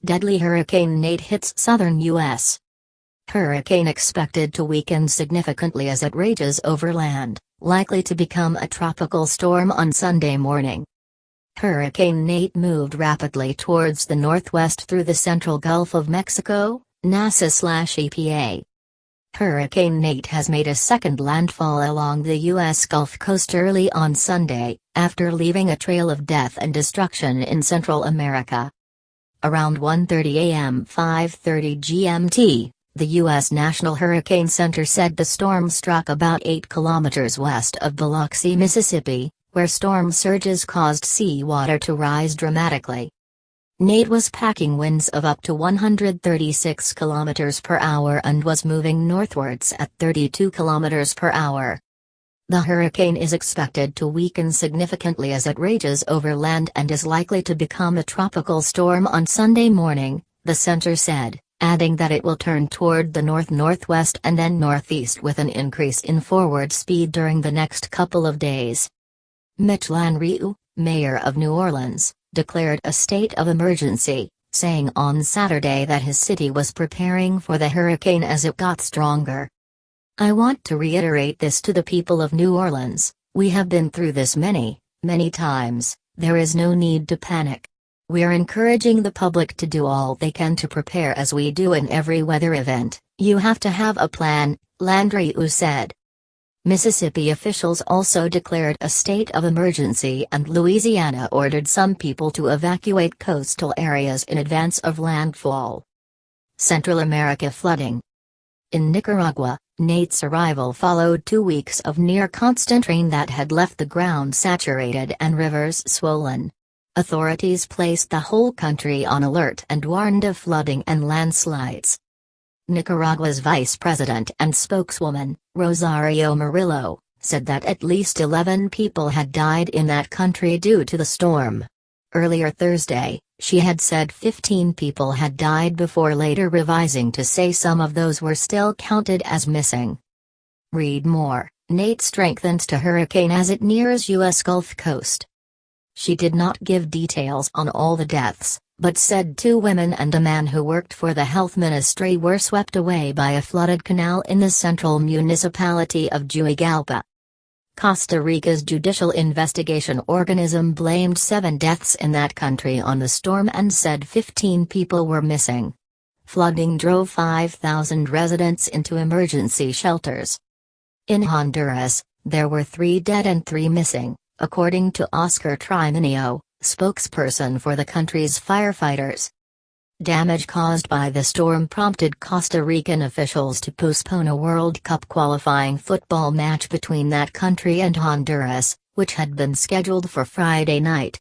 Deadly Hurricane Nate hits southern U.S. Hurricane expected to weaken significantly as it rages over land, likely to become a tropical storm on Sunday morning. Hurricane Nate moved rapidly towards the northwest through the central Gulf of Mexico, NASA/EPA. Hurricane Nate has made a second landfall along the U.S. Gulf Coast early on Sunday, after leaving a trail of death and destruction in Central America. Around 1:30 a.m. 5:30 GMT, the U.S. National Hurricane Center said the storm struck about 8 kilometers west of Biloxi, Mississippi, where storm surges caused seawater to rise dramatically. Nate was packing winds of up to 136 kilometers per hour and was moving northwards at 32 kilometers per hour. The hurricane is expected to weaken significantly as it rages over land and is likely to become a tropical storm on Sunday morning, the center said, adding that it will turn toward the north-northwest and then northeast with an increase in forward speed during the next couple of days. Mitch Lanrieu, mayor of New Orleans, declared a state of emergency, saying on Saturday that his city was preparing for the hurricane as it got stronger. "I want to reiterate this to the people of New Orleans: we have been through this many, many times. There is no need to panic. We're encouraging the public to do all they can to prepare as we do in every weather event. You have to have a plan," Lanrieu said. Mississippi officials also declared a state of emergency, and Louisiana ordered some people to evacuate coastal areas in advance of landfall. Central America flooding. In Nicaragua, Nate's arrival followed 2 weeks of near-constant rain that had left the ground saturated and rivers swollen. Authorities placed the whole country on alert and warned of flooding and landslides. Nicaragua's vice president and spokeswoman, Rosario Murillo, said that at least 11 people had died in that country due to the storm. Earlier Thursday, she had said 15 people had died before later revising to say some of those were still counted as missing. Read more: Nate strengthens to hurricane as it nears U.S. Gulf Coast. She did not give details on all the deaths, but said 2 women and a man who worked for the health ministry were swept away by a flooded canal in the central municipality of Juigalpa. Costa Rica's judicial investigation organism blamed 7 deaths in that country on the storm and said 15 people were missing. Flooding drove 5,000 residents into emergency shelters. In Honduras, there were 3 dead and 3 missing, according to Oscar Triminio, spokesperson for the country's firefighters. Damage caused by the storm prompted Costa Rican officials to postpone a World Cup qualifying football match between that country and Honduras, which had been scheduled for Friday night.